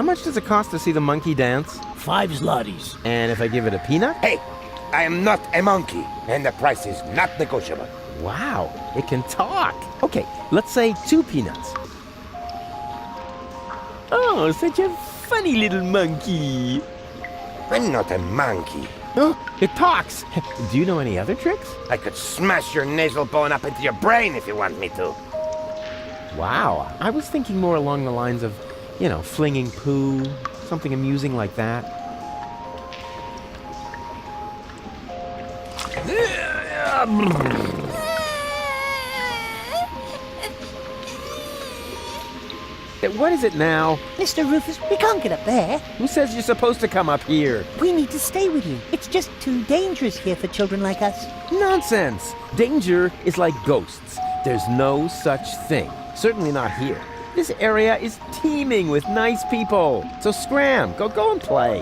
How much does it cost to see the monkey dance? 5 zlotys. And if I give it a peanut? Hey, I am not a monkey, and the price is not negotiable. Wow, it can talk. Okay, let's say 2 peanuts. Oh, such a funny little monkey. I'm not a monkey. Oh, it talks. Do you know any other tricks? I could smash your nasal bone up into your brain if you want me to. Wow, I was thinking more along the lines of, flinging poo, something amusing like that. What is it now? Mr. Rufus, we can't get up there. Who says you're supposed to come up here? We need to stay with you. It's just too dangerous here for children like us. Nonsense! Danger is like ghosts. There's no such thing. Certainly not here. This area is teeming with nice people. So scram, go and play.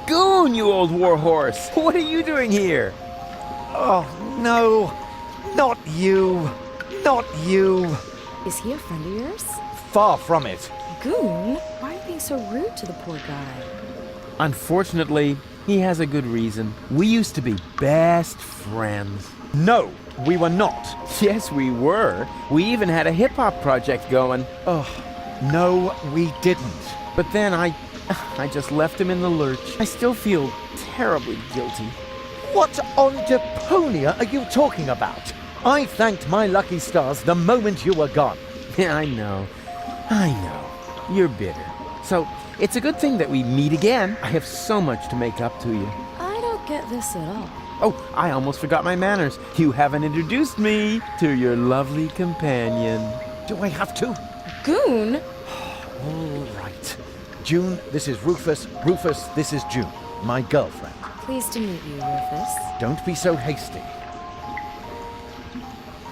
Goon, you old warhorse! What are you doing here? Oh, no. Not you. Not you. Is he a friend of yours? Far from it. Goon? Why are you being so rude to the poor guy? Unfortunately, he has a good reason. We used to be best friends. No, we were not. Yes, we were. We even had a hip-hop project going. Oh, no, we didn't. But then I just left him in the lurch. I still feel terribly guilty. What on Deponia are you talking about? I thanked my lucky stars the moment you were gone. Yeah, I know. You're bitter. So, it's a good thing that we meet again. I have so much to make up to you. I don't get this at all. Oh, I almost forgot my manners. You haven't introduced me to your lovely companion. Do I have to? Goon? All right. June, this is Rufus. Rufus, this is June, my girlfriend. Pleased to meet you, Rufus. Don't be so hasty.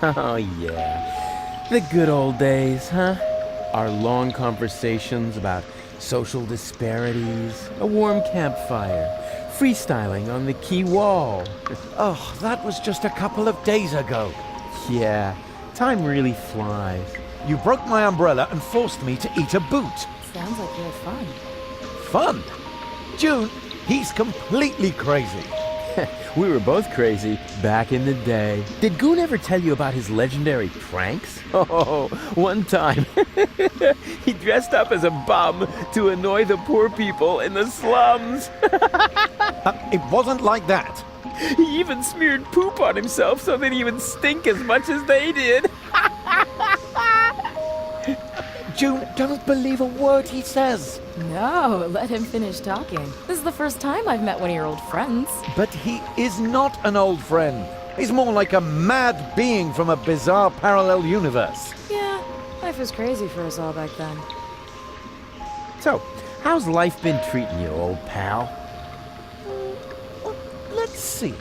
Oh, yeah. The good old days, huh? Our long conversations about social disparities, a warm campfire, freestyling on the quay wall. Oh, that was just a couple of days ago. Yeah, time really flies. You broke my umbrella and forced me to eat a boot. Sounds like you had fun. Fun? June, he's completely crazy. We were both crazy back in the day. Did Goon ever tell you about his legendary pranks? Oh, one time he dressed up as a bum to annoy the poor people in the slums. It wasn't like that. He even smeared poop on himself so that he would stink as much as they did. June, don't believe a word he says. No, let him finish talking. This is the first time I've met one of your old friends. But he is not an old friend. He's more like a mad being from a bizarre parallel universe. Yeah, life was crazy for us all back then. So, how's life been treating you, old pal? Well, let's see.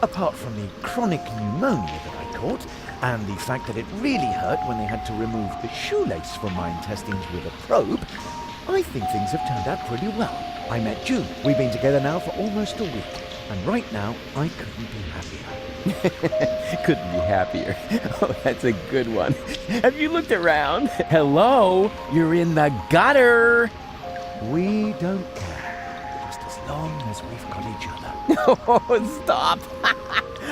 Apart from the chronic pneumonia that I caught, and the fact that it really hurt when they had to remove the shoelace from my intestines with a probe, I think things have turned out pretty well. I met June. We've been together now for almost a week. And right now, I couldn't be happier. Couldn't be happier. Oh, that's a good one. Have you looked around? Hello? You're in the gutter. We don't care. Just as long as we've got each other. Oh, stop.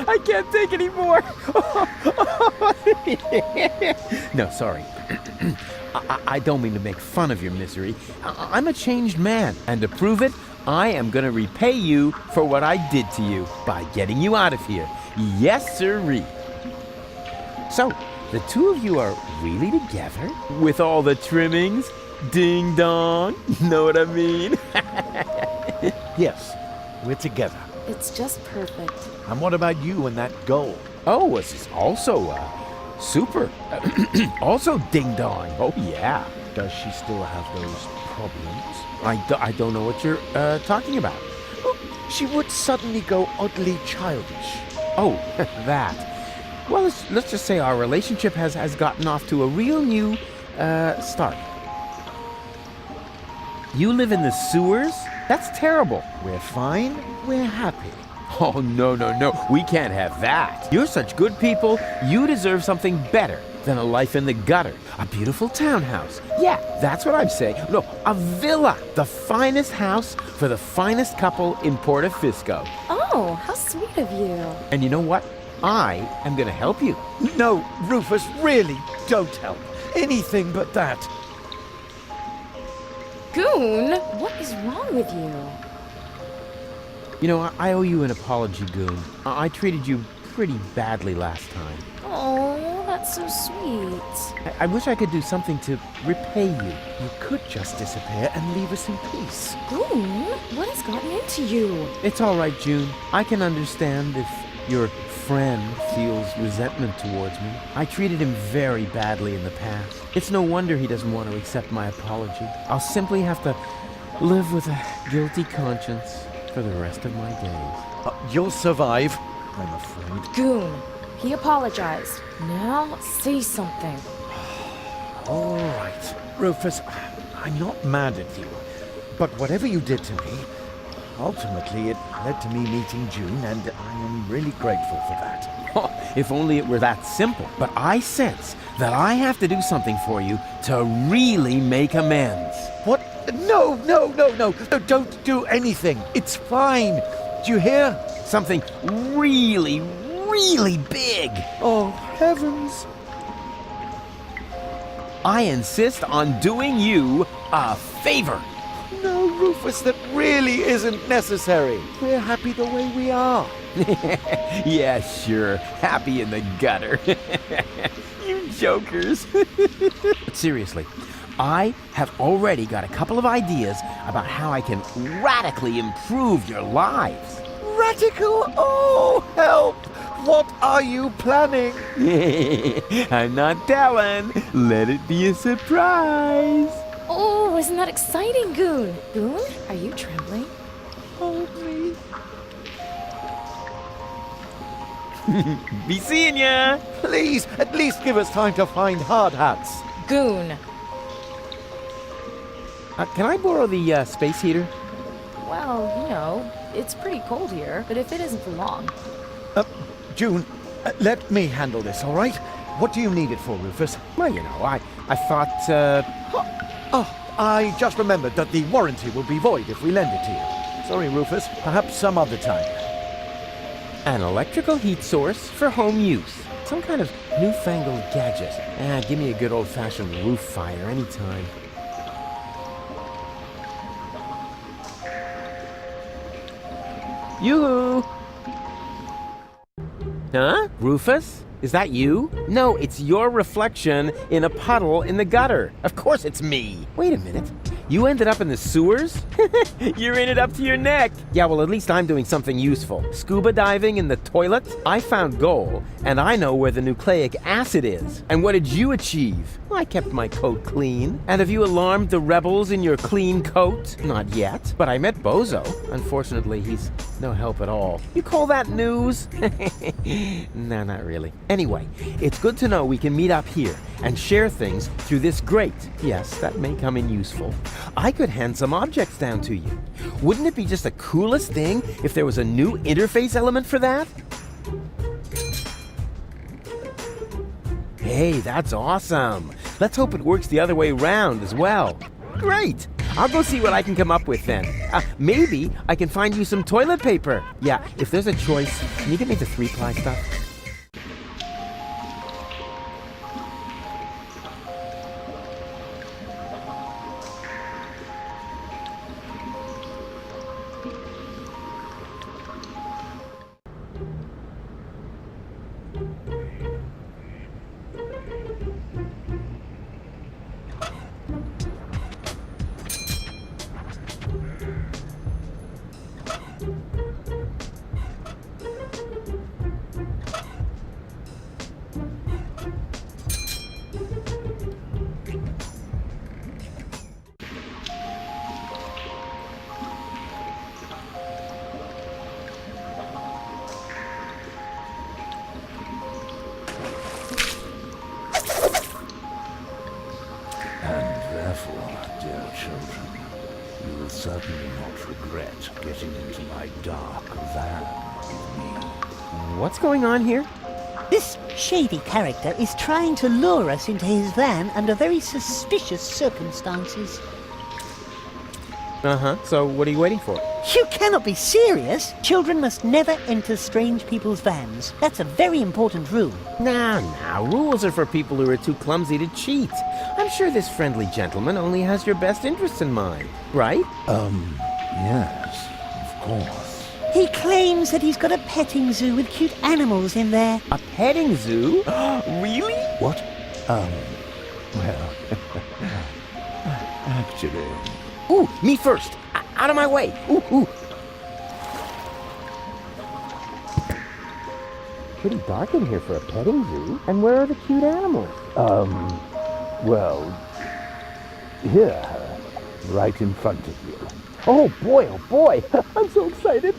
I can't take any more. No, sorry. I don't mean to make fun of your misery. I'm a changed man, and to prove it, I am going to repay you for what I did to you by getting you out of here. Yes, sirree. So, the two of you are really together? With all the trimmings? Ding dong. Know what I mean? Yes, we're together. It's just perfect. And what about you and that goal? Oh, this is also, super. Also ding dong. Oh, yeah. Does she still have those problems? I don't know what you're talking about. She would suddenly go oddly childish. Oh, that. Well, let's just say our relationship has gotten off to a real new start. You live in the sewers? That's terrible. We're fine, we're happy. Oh, no, no, no. We can't have that. You're such good people. You deserve something better than a life in the gutter. A beautiful townhouse. Yeah, that's what I'm saying. No, a villa. The finest house for the finest couple in Porta Fisco. Oh, how sweet of you. And you know what? I am going to help you. No, Rufus, really, don't help. Anything but that. Goon, what is wrong with you? You know, I owe you an apology, Goon. I treated you pretty badly last time. Oh, that's so sweet. I wish I could do something to repay you. You could just disappear and leave us in peace. Goon, what has gotten into you? It's all right, June. I can understand if your friend feels resentment towards me. I treated him very badly in the past. It's no wonder he doesn't want to accept my apology. I'll simply have to live with a guilty conscience for the rest of my days. You'll survive, I'm afraid. Goon, he apologized. Now say something. All right. Rufus, I'm not mad at you. But whatever you did to me, ultimately it led to me meeting June, and I am really grateful for that. Oh, if only it were that simple. But I sense that I have to do something for you to really make amends. What? No, no, no, no. No, don't do anything. It's fine. Do you hear? Something really, really big. Oh, heavens. I insist on doing you a favor. No, Rufus, that really isn't necessary. We're happy the way we are. Yeah, sure. Happy in the gutter. You jokers. But seriously, I have already got a couple of ideas about how I can radically improve your lives. Radical? Oh, help! What are you planning? I'm not telling. Let it be a surprise. Oh, isn't that exciting, Goon? Goon, are you trembling? Hold me. Be seeing ya. Please, at least give us time to find hard hats. Goon. Can I borrow the space heater? Well, you know, it's pretty cold here, but if it isn't for long. June, let me handle this, all right? What do you need it for, Rufus? Well, you know, I thought, Oh, I just remembered that the warranty will be void if we lend it to you. Sorry, Rufus. Perhaps some other time. an electrical heat source for home use. Some kind of newfangled gadget. Give me a good old-fashioned roof fire anytime. Yoo-hoo! Huh? Rufus? Is that you? No, it's your reflection in a puddle in the gutter. Of course it's me. Wait a minute. You ended up in the sewers? You're in it up to your neck. Yeah, well, at least I'm doing something useful. Scuba diving in the toilet? I found gold, and I know where the nucleic acid is. And what did you achieve? I kept my coat clean. And have you alarmed the rebels in your clean coat? Not yet, but I met Bozo. Unfortunately, he's no help at all. You call that news? No, not really. Anyway, it's good to know we can meet up here and share things through this grate. Yes, that may come in useful. I could hand some objects down to you. Wouldn't it be just the coolest thing if there was a new interface element for that? Hey, that's awesome. Let's hope it works the other way around as well. Great! I'll go see what I can come up with then. Maybe I can find you some toilet paper. Yeah, if there's a choice, can you get me the 3-ply stuff? Dear children, you will certainly not regret getting into my dark van. What's going on here? This shady character is trying to lure us into his van under very suspicious circumstances. Uh-huh. So what are you waiting for? You cannot be serious! Children must never enter strange people's vans. That's a very important rule. Now, rules are for people who are too clumsy to cheat. I'm sure this friendly gentleman only has your best interests in mind, right? Yes, of course. He claims that he's got a petting zoo with cute animals in there. A petting zoo? Really? What? Well, actually... Ooh, me first! Out of my way! Ooh! Pretty dark in here for a petting zoo. And where are the cute animals? well... Here, right in front of you. Oh boy! I'm so excited!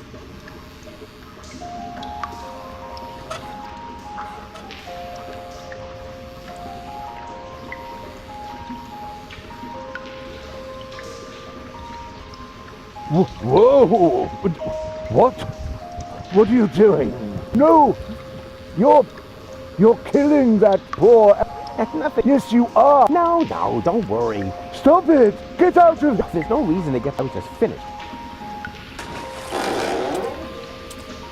Whoa! What? What are you doing? No! You're killing that poor... Nothing. Yes, you are! No, don't worry. Stop it! Get out of... There's no reason to get... I was just finished.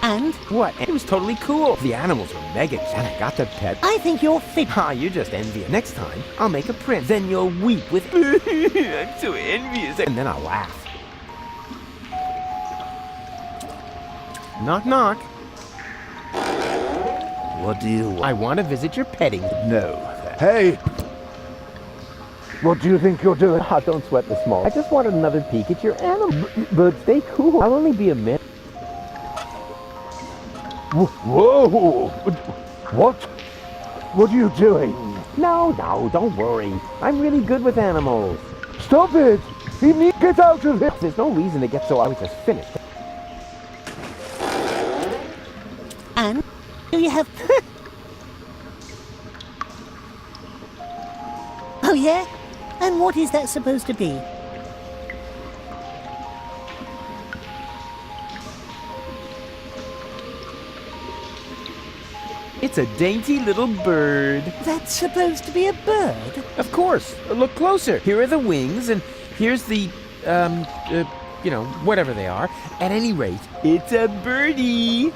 And What? It was totally cool. The animals were mega cute. And I got the pet. I think you're fit. You're just envious. Next time, I'll make a print. Then you'll weep with... I'm so envious. And then I'll laugh. Knock, knock. What do you want? I want to visit your petting. No. Hey! What do you think you're doing? Don't sweat the small. I just wanted another peek at your animal. But stay cool. I'll only be a minute. Whoa! What? What are you doing? No, don't worry. I'm really good with animals. Stop it! He needs to get out of here! There's no reason to get so... I was just finished. And do you have... Oh yeah? And what is that supposed to be? It's a dainty little bird. That's supposed to be a bird? Of course. Look closer. Here are the wings, and here's the, whatever they are. At any rate, it's a birdie.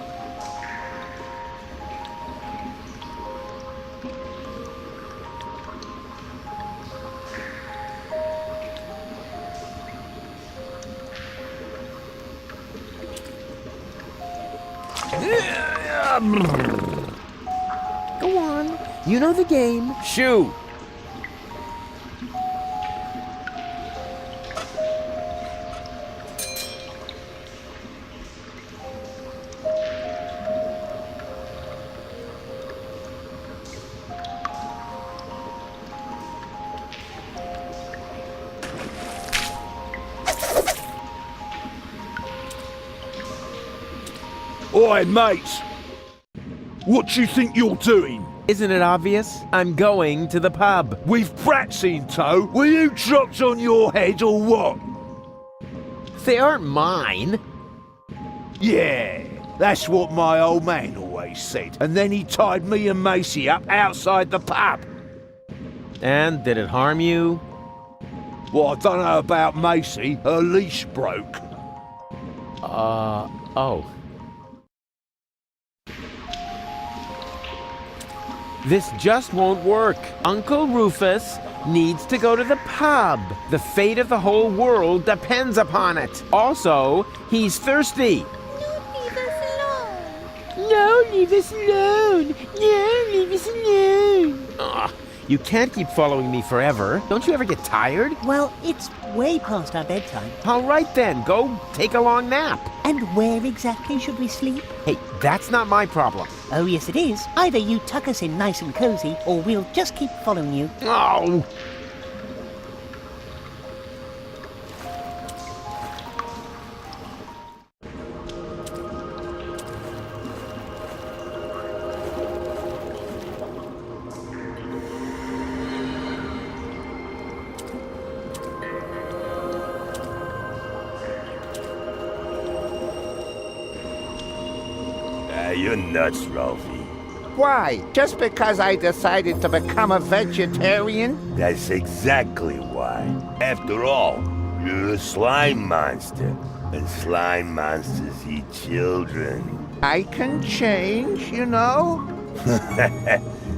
Go on. You know the game. Shoo. Oi, mates! What do you think you're doing? Isn't it obvious? I'm going to the pub. With brats in tow? Were you dropped on your head or what? They aren't mine. Yeah, that's what my old man always said. And then he tied me and Macy up outside the pub. And did it harm you? Well, I don't know about Macy. Her leash broke. Oh. This just won't work. Uncle Rufus needs to go to the pub. The fate of the whole world depends upon it. Also, he's thirsty. No, leave us alone. No, leave us alone. Ugh, you can't keep following me forever. Don't you ever get tired? Well, it's way past our bedtime. All right then, go take a long nap. And where exactly should we sleep? Hey, that's not my problem. Oh yes it is. Either you tuck us in nice and cozy, or we'll just keep following you. Oh. You're nuts, Ralphie. Why? Just because I decided to become a vegetarian? That's exactly why. After all, you're a slime monster. And slime monsters eat children. I can change, you know?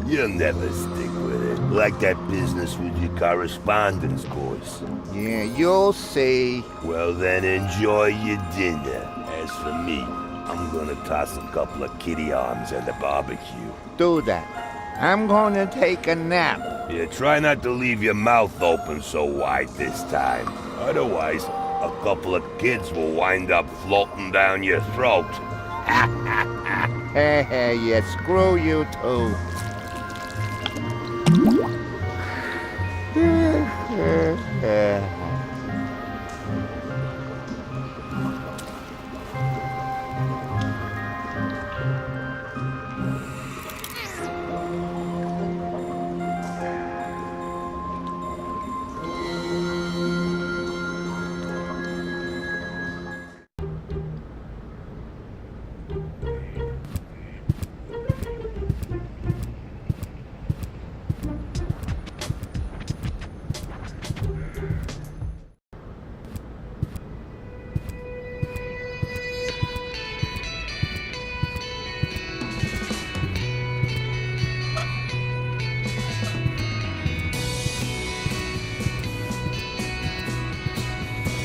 You'll never stick with it. Like that business with your correspondence course. Yeah, you'll see. Well then, enjoy your dinner. As for me, I'm gonna toss a couple of kitty arms at the barbecue. Do that. I'm going to take a nap. Yeah, try not to leave your mouth open so wide this time. Otherwise, a couple of kids will wind up floating down your throat. Yeah, screw you too.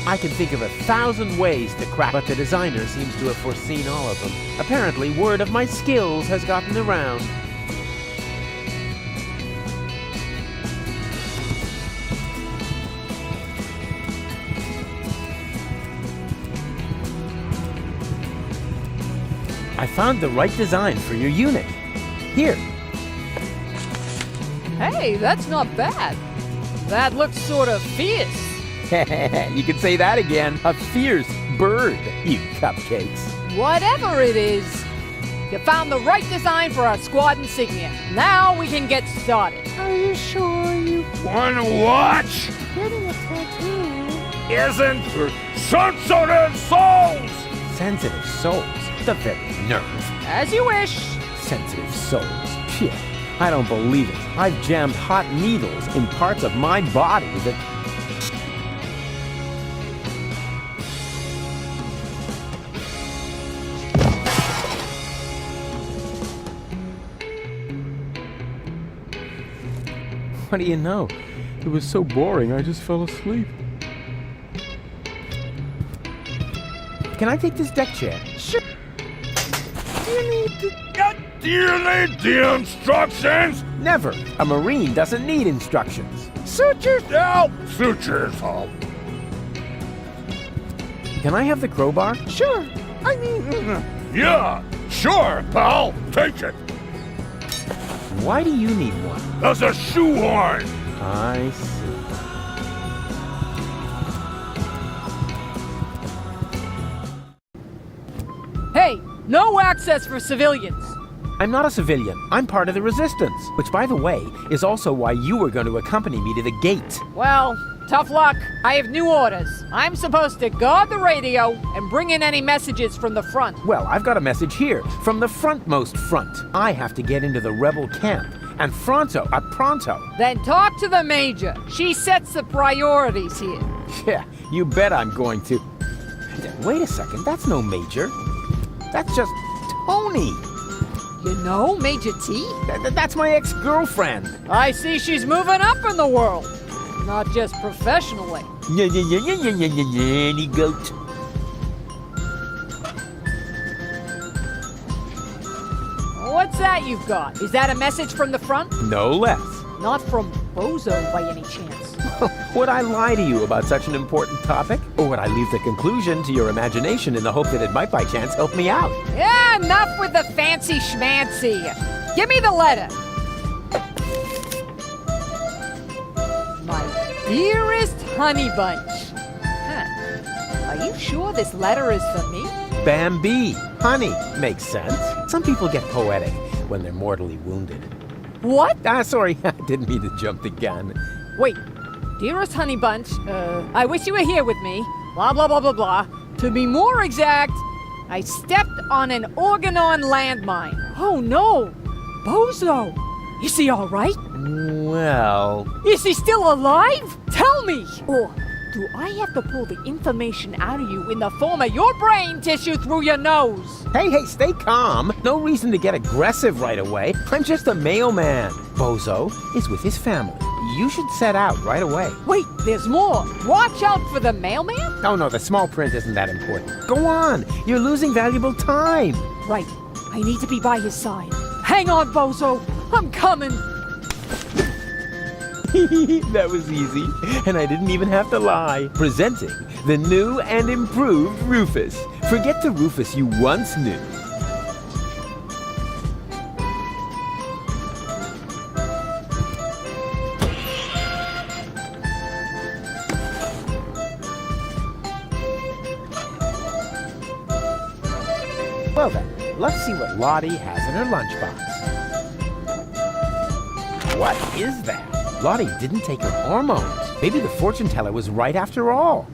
I can think of 1,000 ways to crack, but the designer seems to have foreseen all of them. Apparently, word of my skills has gotten around. I found the right design for your unit. Here. Hey, that's not bad. That looks sort of fierce. You can say that again. A fierce bird, you cupcakes. Whatever it is, you found the right design for our squad insignia. Now we can get started. Are you sure you Wanna watch? getting a tattoo? Isn't sensitive souls? Sensitive souls. The very nerve. As you wish. Sensitive souls. Phew. I don't believe it. I've jammed hot needles in parts of my body that... What do you know? It was so boring, I just fell asleep. Can I take this deck chair? Sure. Do you need the instructions? Never. A Marine doesn't need instructions. Suit yourself. Suit yourself. Can I have the crowbar? Sure. I mean... Yeah, sure, pal. Take it. Why do you need one? As a shoehorn. I see. Hey, no access for civilians. I'm not a civilian. I'm part of the resistance. Which, by the way, is also why you were going to accompany me to the gate. Well, tough luck. I have new orders. I'm supposed to guard the radio and bring in any messages from the front. Well, I've got a message here from the frontmost front. I have to get into the rebel camp. And pronto. Then talk to the major. She sets the priorities here. Yeah, you bet I'm going to. Wait a second, that's no major. That's just Tony. You know Major T? That's my ex-girlfriend. I see she's moving up in the world. Not just professionally. Any goat. What's that you've got? Is that a message from the front? No less. Not from Bozo by any chance. Would I lie to you about such an important topic? Or would I leave the conclusion to your imagination in the hope that it might by chance help me out? Yeah, enough with the fancy schmancy. Give me the letter. My dearest honey bunch. Huh. Are you sure this letter is for me? Bambi. Honey. Makes sense. Some people get poetic when they're mortally wounded. What? Sorry. I didn't mean to jump the gun. Wait. Dearest honey bunch, I wish you were here with me. Blah, blah, blah, blah, blah. To be more exact, I stepped on an Organon landmine. Oh no! Bozo! Is he alright? Well, Is he still alive? Tell me! Or do I have to pull the information out of you in the form of your brain tissue through your nose? hey, stay calm. No reason to get aggressive right away. I'm just a mailman. Bozo is with his family. You should set out right away. Wait, there's more. Watch out for the mailman? Oh no, the small print isn't that important. Go on. You're losing valuable time. Right. I need to be by his side. Hang on, Bozo. I'm coming. That was easy, and I didn't even have to lie. Presenting the new and improved Rufus. Forget the Rufus you once knew. Well then, let's see what Lottie has in her lunchbox. What is that? Lottie didn't take her hormones. Maybe the fortune teller was right after all.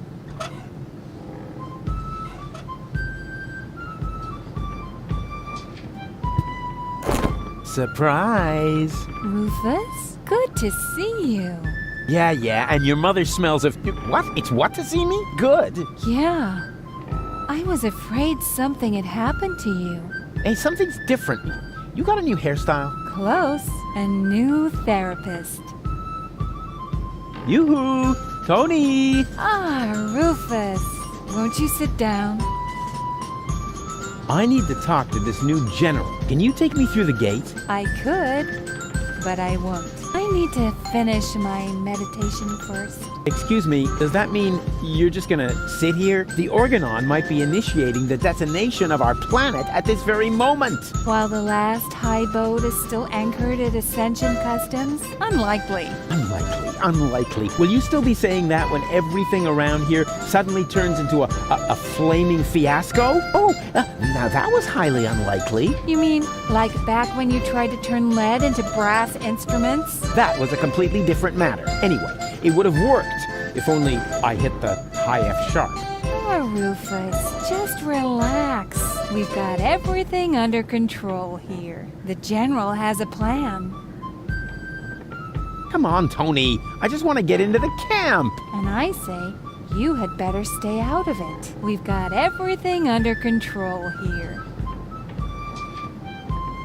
Surprise! Rufus, good to see you. Yeah, and your mother smells of... What? It's what to see me? Good. Yeah. I was afraid something had happened to you. Hey, something's different. You got a new hairstyle? Close. A new therapist. Yoo-hoo! Tony! Ah, Rufus. Won't you sit down? I need to talk to this new general. Can you take me through the gate? I could, but I won't. I need to finish my meditation first. Excuse me, does that mean you're just gonna sit here? The Organon might be initiating the detonation of our planet at this very moment. While the last high boat is still anchored at Ascension Customs? Unlikely. Unlikely. Will you still be saying that when everything around here suddenly turns into a flaming fiasco? Oh, now that was highly unlikely. You mean like back when you tried to turn lead into brass instruments? That was a completely different matter. Anyway, it would have worked if only I hit the high F sharp. Oh, Rufus, just relax. We've got everything under control here. The General has a plan. Come on, Tony. I just want to get into the camp. And I say, you had better stay out of it. We've got everything under control here.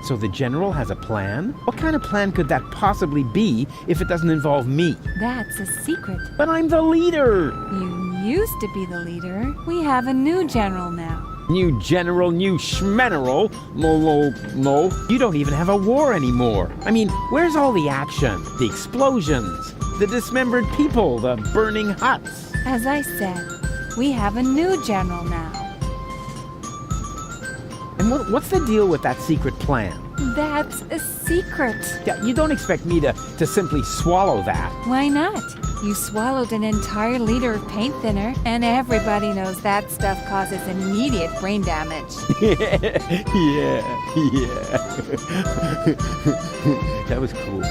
So the General has a plan? What kind of plan could that possibly be if it doesn't involve me? That's a secret. But I'm the leader! You used to be the leader. We have a new general now. New general, new schmeneral. No. You don't even have a war anymore. I mean, where's all the action? The explosions, the dismembered people, the burning huts. As I said, we have a new general now. And what's the deal with that secret plan? That's a secret. Yeah, you don't expect me to simply swallow that. Why not? You swallowed an entire liter of paint thinner, and everybody knows that stuff causes immediate brain damage. Yeah. That was cool.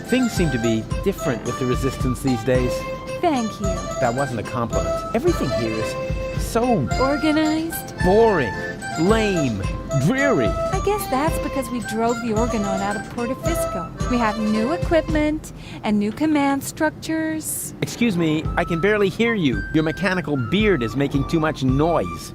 Things seem to be different with the Resistance these days. Thank you. That wasn't a compliment. Everything here is so Organized? boring, lame, dreary. I guess that's because we drove the Organon out of Portofisco. We have new equipment and new command structures. Excuse me, I can barely hear you. Your mechanical beard is making too much noise.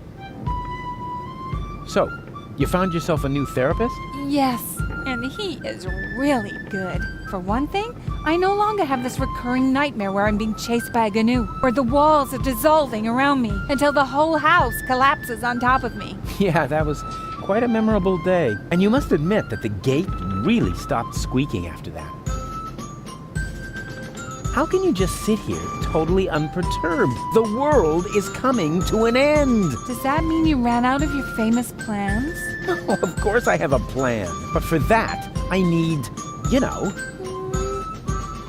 So, you found yourself a new therapist? Yes, and he is really good. For one thing, I no longer have this recurring nightmare where I'm being chased by a GNU, where the walls are dissolving around me until the whole house collapses on top of me. Yeah, that was quite a memorable day. And you must admit that the gate really stopped squeaking after that. How can you just sit here totally unperturbed? The world is coming to an end. Does that mean you ran out of your famous plans? Oh, of course I have a plan. But for that, I need,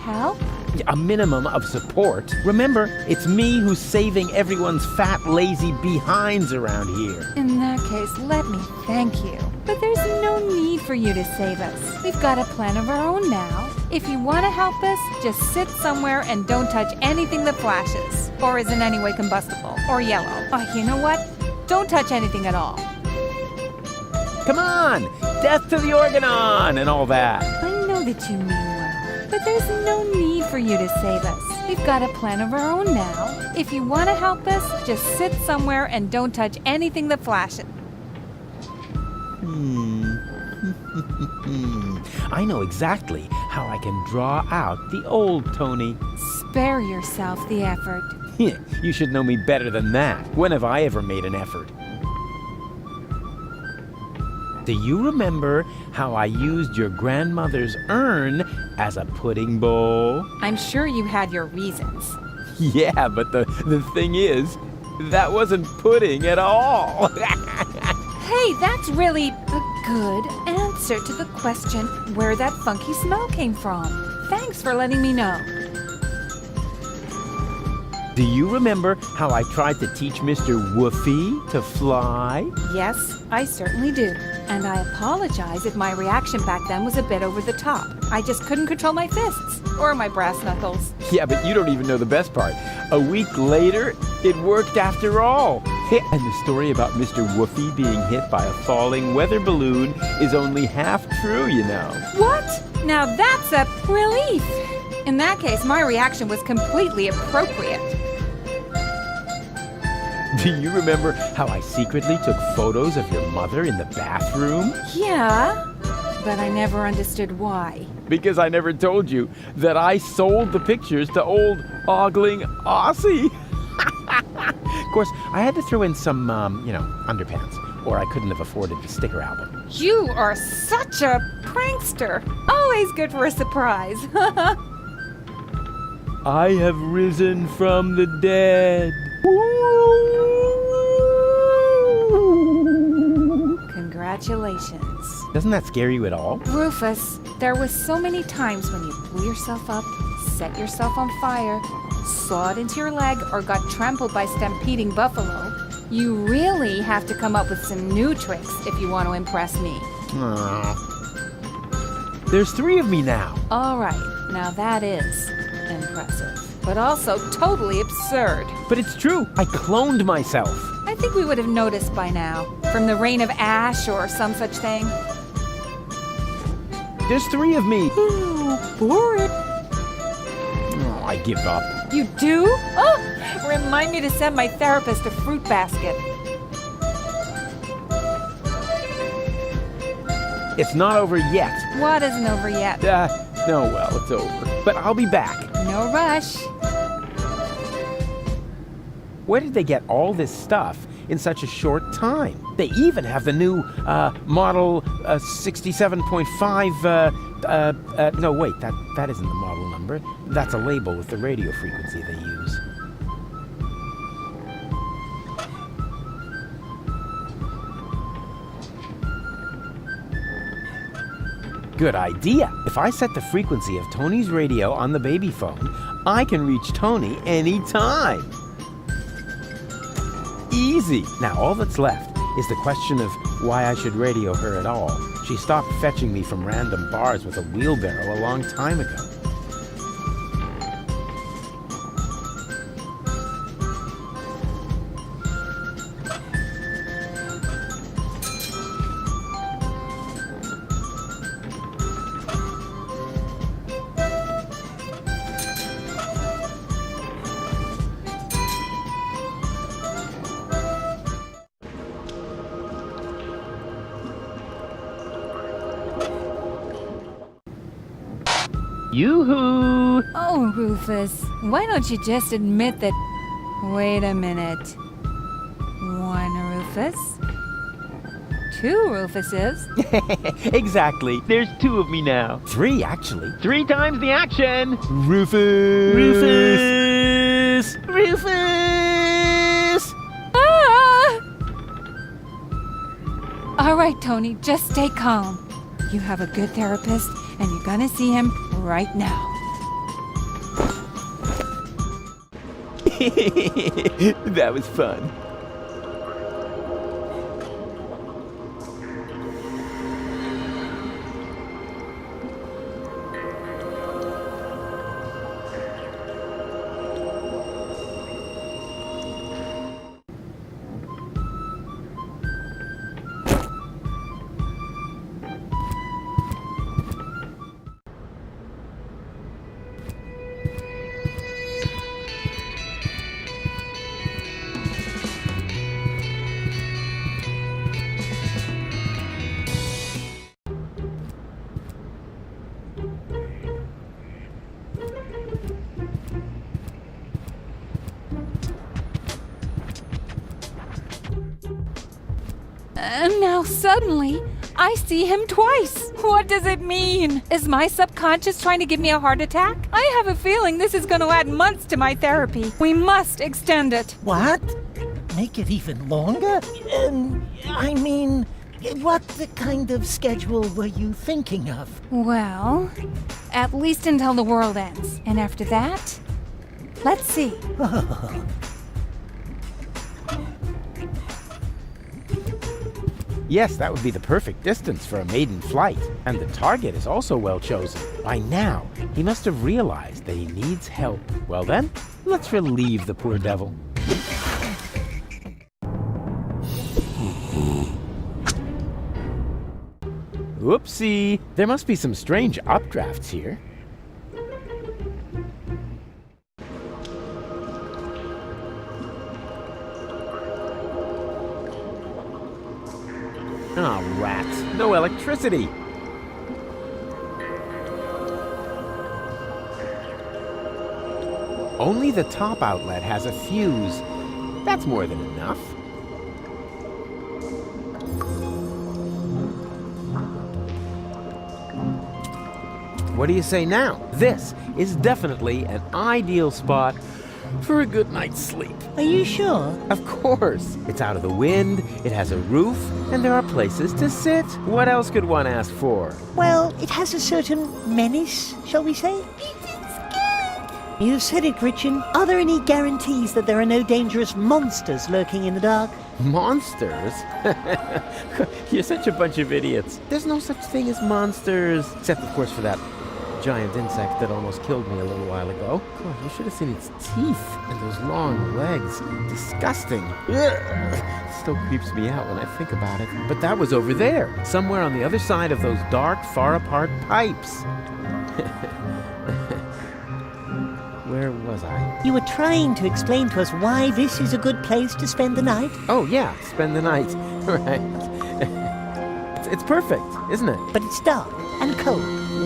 Help? a minimum of support. Remember, it's me who's saving everyone's fat, lazy behinds around here. In that case, let me thank you. But there's no need for you to save us. We've got a plan of our own now. If you want to help us, just sit somewhere and don't touch anything that flashes, or is in any way combustible, or yellow. Oh, you know what? Don't touch anything at all. Come on! Death to the Organon and all that. I know that you mean well, but there's no need for you to save us. We've got a plan of our own now. If you want to help us, just sit somewhere and don't touch anything that flashes. I know exactly how I can draw out the old Tony. Spare yourself the effort. You should know me better than that. When have I ever made an effort? Do you remember how I used your grandmother's urn as a pudding bowl? I'm sure you had your reasons. Yeah, but the thing is, that wasn't pudding at all. Hey, that's really a good answer to the question where that funky smell came from. Thanks for letting me know. Do you remember how I tried to teach Mr. Woofy to fly? Yes, I certainly do. And I apologize if my reaction back then was a bit over the top. I just couldn't control my fists or my brass knuckles. Yeah, but you don't even know the best part. A week later, it worked after all. And the story about Mr. Woofy being hit by a falling weather balloon is only half true, you know. What? Now that's a relief. In that case, my reaction was completely appropriate. Do you remember how I secretly took photos of your mother in the bathroom? Yeah, but I never understood why. Because I never told you that I sold the pictures to old ogling Aussie. Of course, I had to throw in some, underpants, or I couldn't have afforded the sticker album. You are such a prankster. Always good for a surprise. I have risen from the dead. Congratulations. Doesn't that scare you at all? Rufus, there was so many times when you blew yourself up, set yourself on fire, sawed into your leg, or got trampled by stampeding buffalo. You really have to come up with some new tricks if you want to impress me. There's 3 of me now. All right, now that is impressive, but also totally absurd. But it's true. I cloned myself. I think we would have noticed by now, from the rain of ash or some such thing. There's 3 of me. Boring. Oh, I give up. You do? Oh, remind me to send my therapist a fruit basket. It's not over yet. What isn't over yet? No, well, it's over. But I'll be back. No rush. Where did they get all this stuff in such a short time? They even have the new model 67.5. No, wait, that isn't the model number. That's a label with the radio frequency they use. Good idea. If I set the frequency of Tony's radio on the baby phone, I can reach Tony anytime. Easy. Now all that's left is the question of why I should radio her at all. She stopped fetching me from random bars with a wheelbarrow a long time ago. Yoo-hoo! Oh, Rufus, why don't you just admit that... Wait a minute. 1 Rufus? 2 Rufuses? Exactly. There's 2 of me now. 3, actually. 3 times the action! Rufus! Rufus! Rufus! Ah! All right, Tony, just stay calm. You have a good therapist, and you're gonna see him right now. That was fun. And now suddenly, I see him twice. What does it mean? Is my subconscious trying to give me a heart attack? I have a feeling this is going to add months to my therapy. We must extend it. What? Make it even longer? I mean, what kind of schedule were you thinking of? Well, at least until the world ends. And after that, let's see. Yes, that would be the perfect distance for a maiden flight. And the target is also well chosen. By now, he must have realized that he needs help. Well then, let's relieve the poor devil. Whoopsie! There must be some strange updrafts here. Ah, rats. No electricity. Only the top outlet has a fuse. That's more than enough. What do you say now? This is definitely an ideal spot for a good night's sleep. Are you sure? Of course. It's out of the wind, it has a roof, and there are places to sit. What else could one ask for? Well, it has a certain menace, shall we say? You said it, Gretchen. Are there any guarantees that there are no dangerous monsters lurking in the dark? Monsters? You're such a bunch of idiots. There's no such thing as monsters. Except, of course, for that giant insect that almost killed me a little while ago. God, you should have seen its teeth and those long legs. Disgusting. Ugh. Still creeps me out when I think about it. But that was over there, somewhere on the other side of those dark, far-apart pipes. Where was I? You were trying to explain to us why this is a good place to spend the night? Oh, yeah, spend the night. Right. It's perfect, isn't it? But it's dark and cold.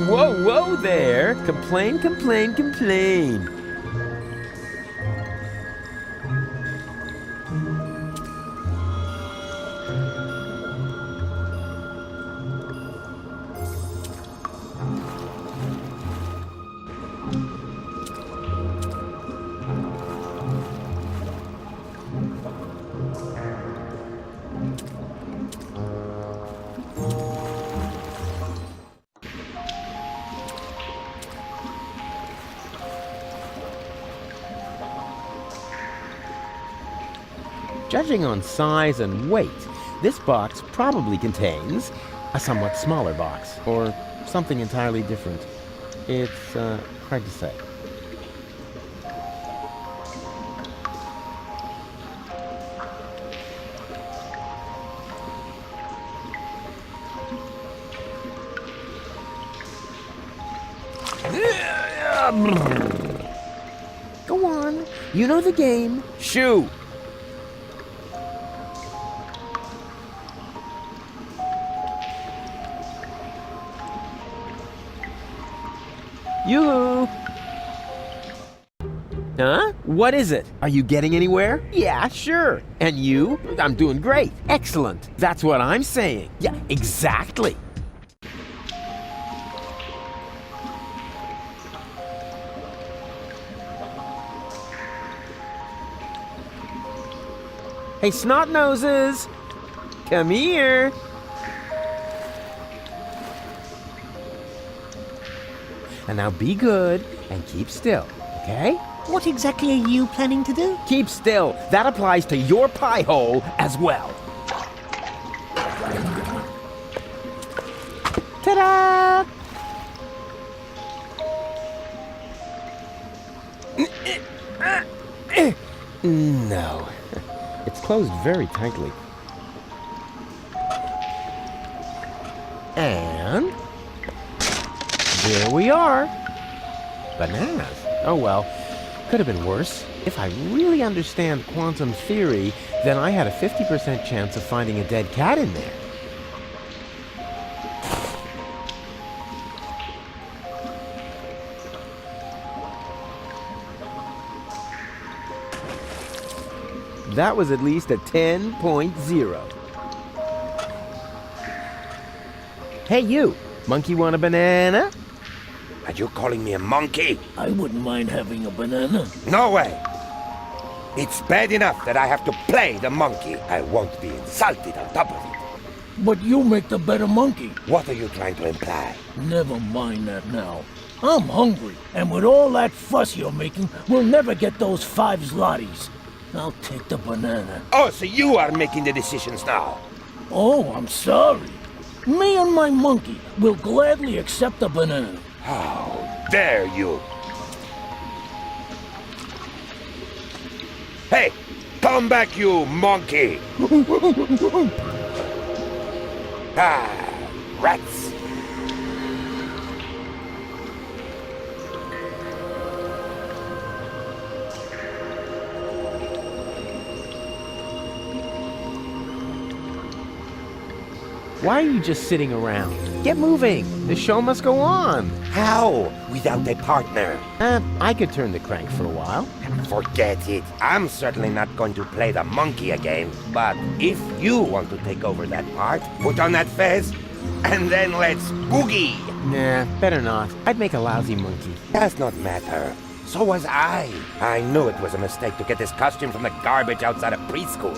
Whoa, whoa there! Complain, complain, complain. Judging on size and weight, this box probably contains a somewhat smaller box, or something entirely different. It's hard to say. Go on, you know the game. Shoo! Yoo-hoo! Huh? What is it? Are you getting anywhere? Yeah, sure. And you? I'm doing great. Excellent. That's what I'm saying. Yeah, exactly. Hey, snot noses! Come here! And now be good and keep still, okay? What exactly are you planning to do? Keep still. That applies to your pie hole as well. Ta-da! No. It's closed very tightly. And there we are. Bananas. Oh well, could have been worse. If I really understand quantum theory, then I had a 50% chance of finding a dead cat in there. That was at least a 10.0. Hey, you. Monkey want a banana? Are you calling me a monkey? I wouldn't mind having a banana. No way! It's bad enough that I have to play the monkey. I won't be insulted on top of it. But you make the better monkey. What are you trying to imply? Never mind that now. I'm hungry, and with all that fuss you're making, we'll never get those 5 zlotys. I'll take the banana. Oh, so you are making the decisions now. Oh, I'm sorry. Me and my monkey will gladly accept the banana. How dare you! Hey, come back, you monkey! Ah, rats! Why are you just sitting around? Get moving. The show must go on. How? Without a partner? I could turn the crank for a while. Forget it. I'm certainly not going to play the monkey again. But if you want to take over that part, put on that fez, and then let's boogie. Nah, better not. I'd make a lousy monkey. Does not matter. So was I. I knew it was a mistake to get this costume from the garbage outside of preschool.